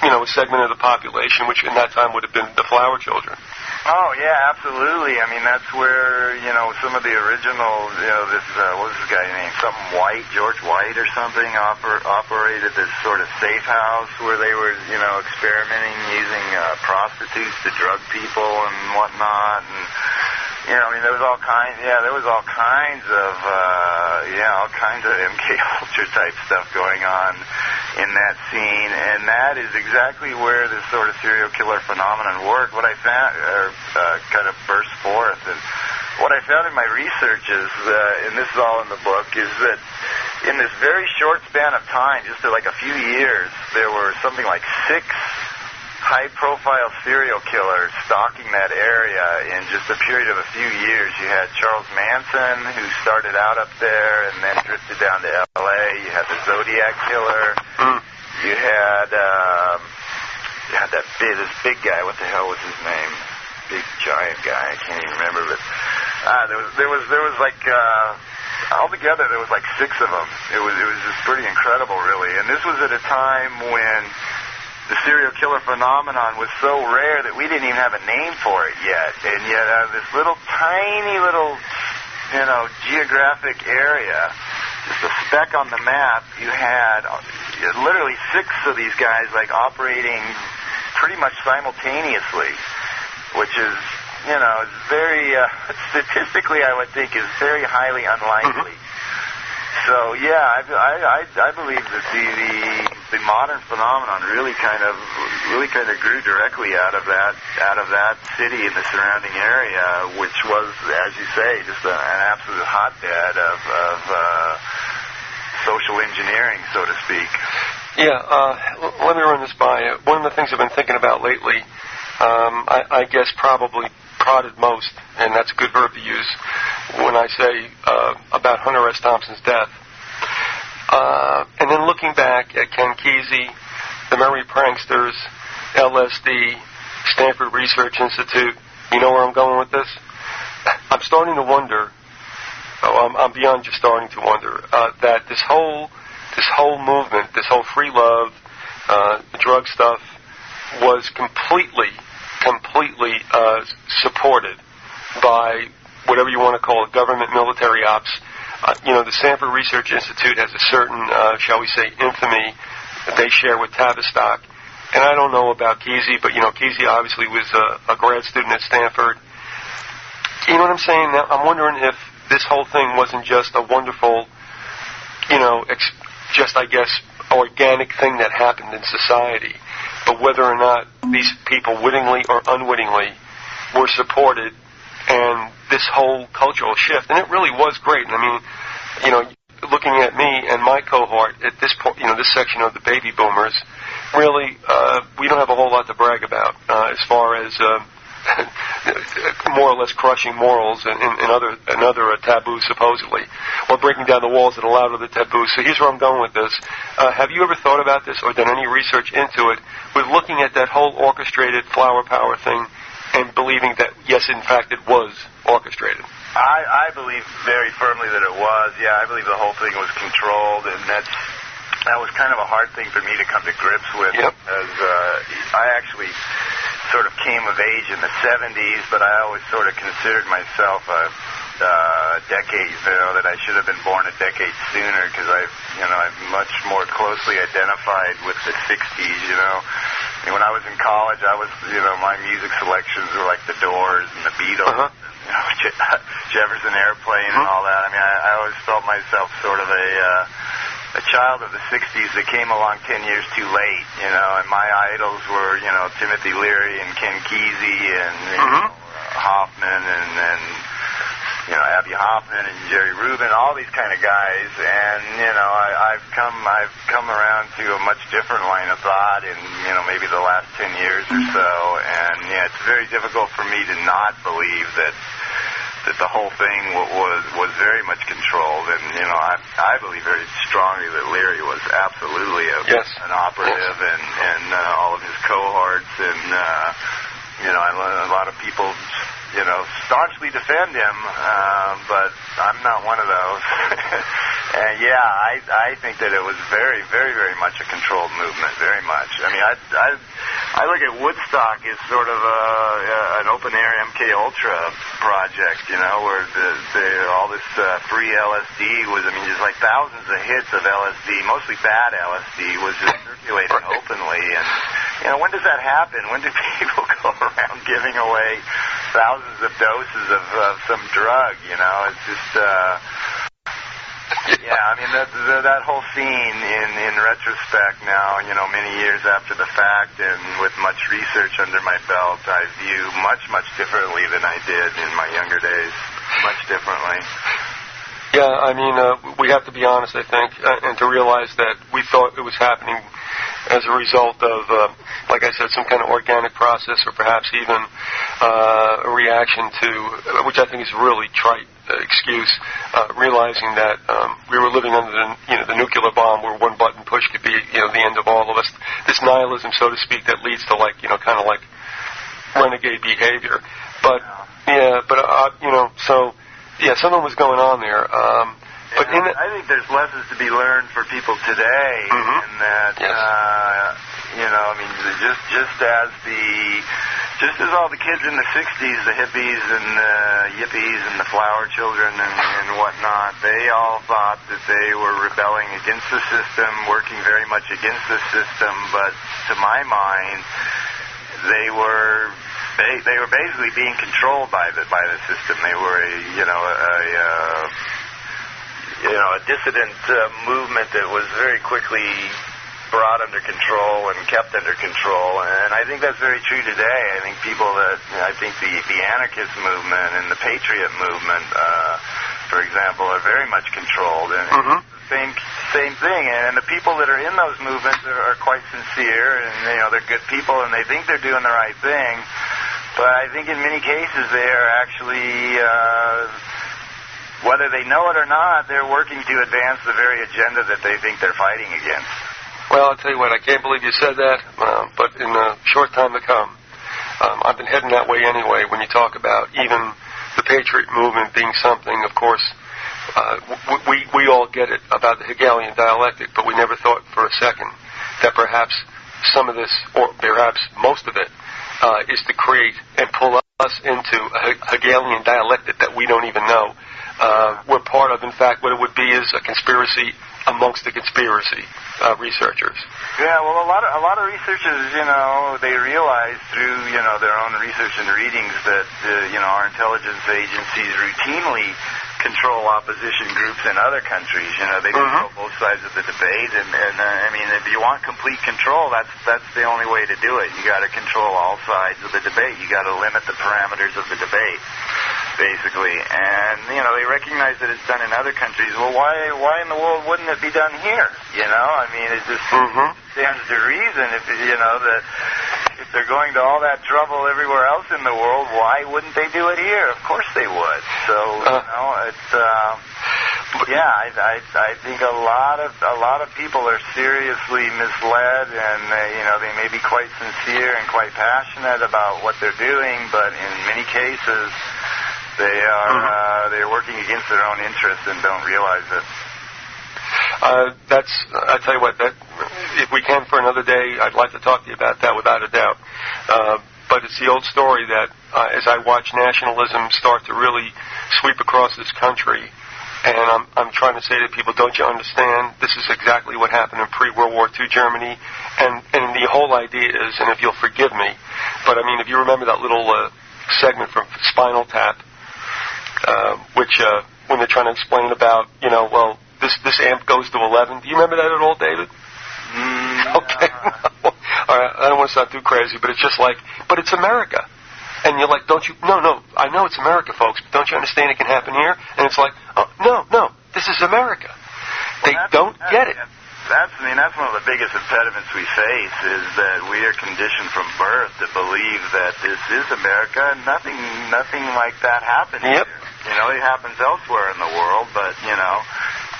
a segment of the population, which in that time would have been the flower children? Oh, yeah, absolutely. I mean, that's where, some of the original, what was this guy named? Something White, George White or something, operated this sort of safe house where they were, experimenting using prostitutes to drug people and whatnot. And, there was all kinds of MK Ultra type stuff going on in that scene, and that is exactly where this sort of serial killer phenomenon worked. What I found, kind of burst forth, and what I found in my research is, and this is all in the book, is that in this very short span of time, just like a few years, there were something like 6 high-profile serial killers stalking that area in just a period of a few years. You had Charles Manson, who started out up there and then drifted down to L.A. You had the Zodiac Killer. You had this big guy. What the hell was his name? Big giant guy. I can't even remember. But there was like altogether there was like 6 of them. It was just pretty incredible, really. And this was at a time when the serial killer phenomenon was so rare that we didn't even have a name for it yet. And yet out of this tiny little, geographic area, just a speck on the map, you had literally 6 of these guys like operating pretty much simultaneously, which is, it's very, statistically I would think is very highly unlikely. So yeah, I believe that the modern phenomenon really kind of grew directly out of that city and the surrounding area, which was, as you say, just an absolute hotbed of social engineering, so to speak. Yeah, let me run this by you. One of the things I've been thinking about lately, I guess probably prodded most, and that's a good verb to use when I say about Hunter S. Thompson's death. And then looking back at Ken Kesey, the Merry Pranksters, LSD, Stanford Research Institute, you know where I'm going with this? I'm starting to wonder, I'm beyond just starting to wonder, that this whole movement, this whole free love, drug stuff, was completely supported by whatever you want to call it, government military ops. The Stanford Research Institute has a certain, shall we say, infamy that they share with Tavistock. And I don't know about Kesey, but, Kesey obviously was a grad student at Stanford. You know what I'm saying? Now, I'm wondering if this whole thing wasn't just a wonderful, just, I guess, organic thing that happened in society, but whether or not these people, wittingly or unwittingly, were supported, and this whole cultural shift, and it really was great. I mean, looking at me and my cohort at this point, this section of the baby boomers, really, we don't have a whole lot to brag about as far as more or less crushing morals and other taboos, supposedly, or breaking down the walls that allowed other taboos. So here's where I'm going with this. Have you ever thought about this or done any research into it with looking at that whole orchestrated flower power thing and believing that, yes, in fact, it was orchestrated? I believe very firmly that it was. Yeah, I believe the whole thing was controlled, and that was kind of a hard thing for me to come to grips with. Yep. Because I actually sort of came of age in the 70s, but I always sort of considered myself a decade, that I should have been born a decade sooner, because I'm much more closely identified with the 60s, And when I was in college, my music selections were like the Doors and the Beatles, Jefferson Airplane and all that. I mean, I always felt myself sort of a child of the 60s that came along 10 years too late, and my idols were, Timothy Leary and Ken Kesey and Hoffman and Abby Hoffman and Jerry Rubin, all these kind of guys, and I've come around to a much different line of thought in maybe the last 10 years or so, and it's very difficult for me to not believe that the whole thing was very much controlled, and I believe very strongly that Leary was absolutely an operative, and all of his cohorts, and a lot of people staunchly defend him, but I'm not one of those. And I think that it was very, very, very much a controlled movement, very much. I mean, I look at Woodstock as sort of an open-air MK Ultra project, where all this free LSD was, just like thousands of hits of LSD, mostly bad LSD, was just circulating openly. And when does that happen? When do people go around giving away thousands of doses of some drug? It's just... that whole scene in retrospect now, many years after the fact and with much research under my belt, I view much, much differently than I did in my younger days. Much differently. Yeah, we have to be honest, I think, and to realize that we thought it was happening as a result of, like I said, some kind of organic process, or perhaps even a reaction to, which I think is a really trite excuse, realizing that we were living under the nuclear bomb, where one button push could be the end of all of us. This nihilism, so to speak, that leads to kind of like renegade behavior. But something was going on there. But I think there's lessons to be learned for people today, in that, just as all the kids in the 60s, the hippies and the yippies and the flower children and whatnot, they all thought that they were rebelling against the system, working very much against the system, but to my mind, they were basically being controlled by the system. They were a dissident movement that was very quickly brought under control and kept under control, and I think that's very true today. I think the anarchist movement and the patriot movement, for example, are very much controlled, and same thing. And the people that are in those movements are quite sincere, and they're good people, and they think they're doing the right thing. But I think in many cases they are actually, whether they know it or not, they're working to advance the very agenda that they think they're fighting against. Well, I'll tell you what, I can't believe you said that, but in a short time to come, I've been heading that way anyway. When you talk about even the Patriot movement being something, of course, we all get it about the Hegelian dialectic, but we never thought for a second that perhaps some of this, or perhaps most of it, is to create and pull us into a Hegelian dialectic that we don't even know we're part of. In fact, what it would be is a conspiracy amongst the conspiracy researchers. Yeah, well, a lot of researchers, they realize through, their own research and readings that, our intelligence agencies routinely control opposition groups in other countries. They control both sides of the debate, and if you want complete control, that's the only way to do it. You got to control all sides of the debate. You got to limit the parameters of the debate, basically. And they recognize that it's done in other countries. Well, why in the world wouldn't it be done here? It just stands to reason if If they're going to all that trouble everywhere else in the world, why wouldn't they do it here? Of course they would. So, it's... I think a lot of people are seriously misled, and they may be quite sincere and quite passionate about what they're doing, but in many cases they're working against their own interests and don't realize it. I tell you what, that if we can for another day, I'd like to talk to you about that without a doubt. But it's the old story that as I watch nationalism start to really sweep across this country. And I'm trying to say to people, don't you understand? This is exactly what happened in pre-World War II Germany. And the whole idea is, and if you'll forgive me, but I mean, if you remember that little segment from Spinal Tap, which when they're trying to explain about, this amp goes to 11. Do you remember that at all, David? Okay. All right, I don't want to sound too crazy, but it's just like, but it's America. And you're like, don't you? No, I know it's America, folks, but don't you understand it can happen here? And it's like, oh, no, this is America. They don't get it. That's one of the biggest impediments we face is that we are conditioned from birth to believe that this is America, and nothing like that happens here. It happens elsewhere in the world, but,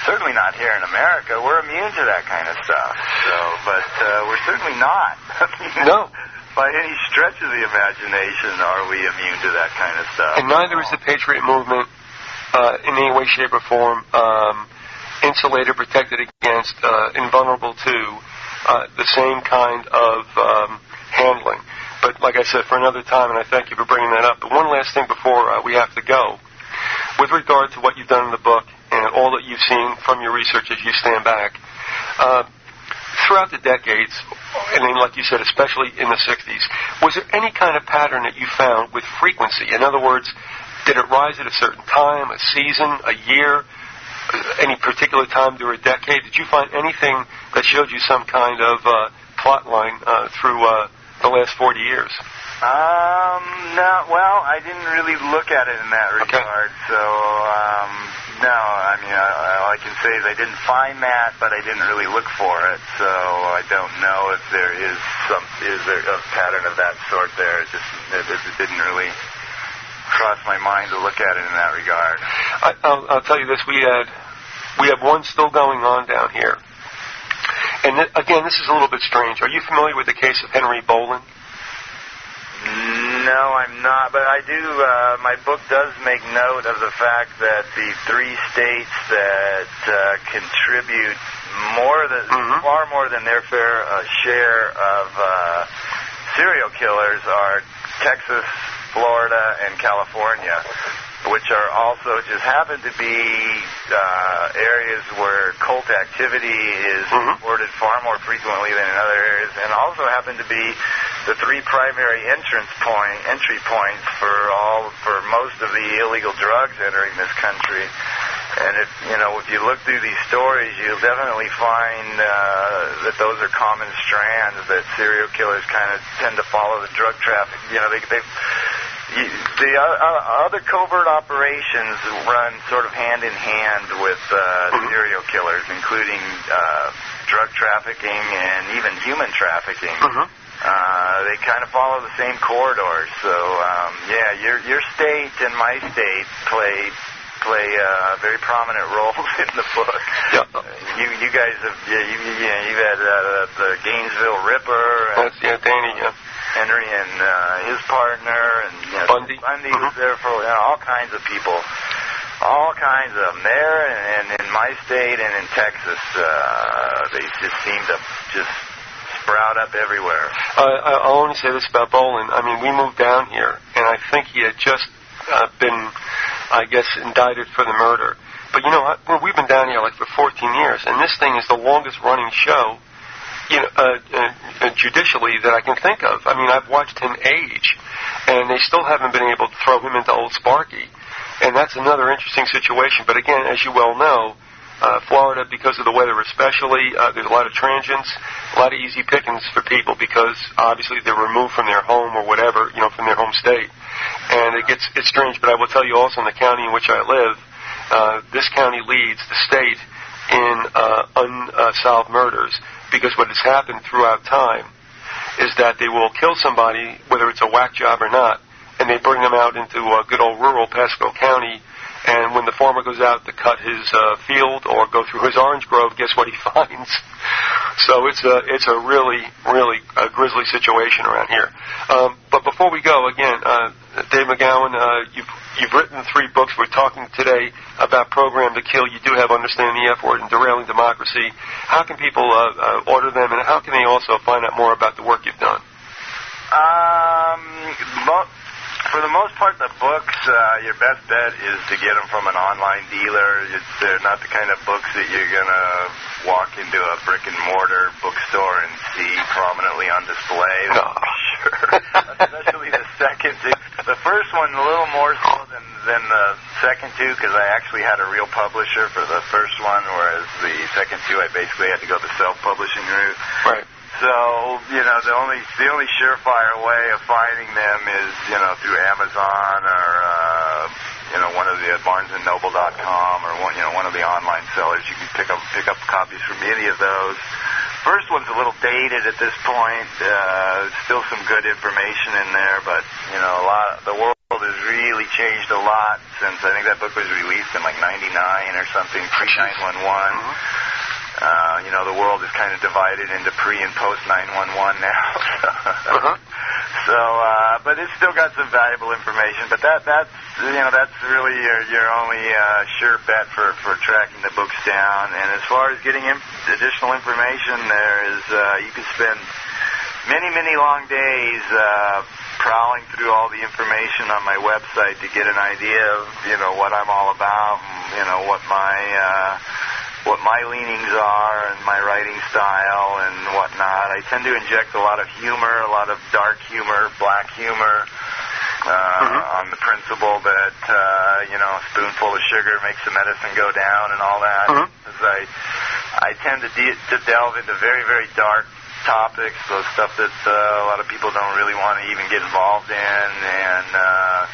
certainly not here in America. We're immune to that kind of stuff. But we're certainly not. No. By any stretch of the imagination are we immune to that kind of stuff. And neither is the Patriot movement in any way, shape, or form insulated, protected against, invulnerable to the same kind of handling. But like I said, for another time, and I thank you for bringing that up. But one last thing before we have to go. With regard to what you've done in the book and all that you've seen from your research as you stand back, throughout the decades, and then, like you said, especially in the 60s, was there any kind of pattern that you found with frequency? In other words, did it rise at a certain time, a season, a year, any particular time during a decade? Did you find anything that showed you some kind of plot line through the last 40 years? No. Well, I didn't really look at it in that regard. Okay. So, no. I mean, all I can say is I didn't find that, but I didn't really look for it. So I don't know if there is a pattern of that sort there. It didn't really cross my mind to look at it in that regard. I'll tell you this: we have one still going on down here, and again, this is a little bit strange. Are you familiar with the case of Henry Bolin? No, I'm not, but I do, my book does make note of the fact that the 3 states that contribute far more than their fair share of serial killers are Texas, Florida, and California, which are also just happen to be areas where cult activity is reported far more frequently than in other areas, and also happen to be the 3 primary entry points for most of the illegal drugs entering this country. And if you look through these stories, you'll definitely find that those are common strands that serial killers kind of tend to follow the drug traffic. The other covert operations run sort of hand in hand with serial killers, including drug trafficking and even human trafficking. They kind of follow the same corridors. So, your state and my state play very prominent roles in the book. Yep. You guys have you've had the Gainesville Ripper. That's Danny. Yeah. Henry and his partner, and Bundy was there for all kinds of people, all kinds of them there, and in my state and in Texas, they just seem to just sprout up everywhere. I'll only say this about Bolin. I mean, we moved down here, and I think he had just been, I guess, indicted for the murder. But you know what? We've been down here like for 14 years, and this thing is the longest running show, judicially that I can think of. I mean, I've watched him age, and they still haven't been able to throw him into Old Sparky. And that's another interesting situation. But again, as you well know, Florida, because of the weather especially, there's a lot of transients, a lot of easy pickings for people because obviously they're removed from their home or whatever, from their home state. And it's strange, but I will tell you also in the county in which I live, this county leads the state in unsolved murders because what has happened throughout time is that they will kill somebody, whether it's a whack job or not, and they bring them out into good old rural Pasco County, and when the farmer goes out to cut his field or go through his orange grove, guess what he finds? So it's a really grisly situation around here. But before we go, again, Dave McGowan, you've written 3 books. We're talking today about Program to Kill. You do have Understanding the F Word and Derailing Democracy. How can people order them, and how can they also find out more about the work you've done? For the most part, the books, your best bet is to get them from an online dealer. They're not the kind of books that you're going to walk into a brick-and-mortar bookstore and see prominently on display. No. Sure. Especially the second two. The first one a little more so than the second two, because I actually had a real publisher for the first one, whereas the second two I basically had to go the self-publishing route. Right. So, the only surefire way of finding them is, through Amazon or, one of the BarnesandNoble.com or one of the online sellers. You can pick up copies from any of those. First one's a little dated at this point. Still some good information in there, but, the world has really changed a lot since I think that book was released in like 99 or something, pre-911. The world is kind of divided into pre- and post-911 now. But it's still got some valuable information. But that's really your only sure bet for tracking the books down. And as far as getting additional information, there is you can spend many long days prowling through all the information on my website to get an idea of what I'm all about, and what my leanings are and my writing style and whatnot. I tend to inject a lot of humor, a lot of dark humor, black humor, on the principle that, a spoonful of sugar makes the medicine go down and all that. Because I tend to delve into very, very dark topics, so stuff that a lot of people don't really want to even get involved in, and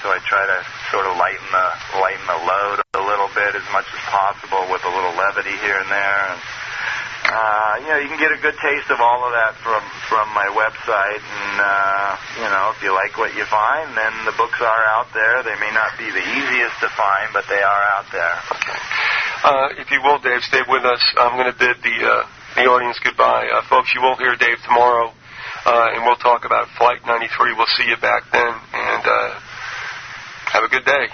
so I try to sort of lighten the load a little bit as much as possible with a little levity here and there. And, you can get a good taste of all of that from my website, and if you like what you find, then the books are out there. They may not be the easiest to find, but they are out there. Okay. If you will, Dave, stay with us. I'm going to bid the audience goodbye. Folks, you will hear Dave tomorrow, and we'll talk about Flight 93. We'll see you back then, and have a good day.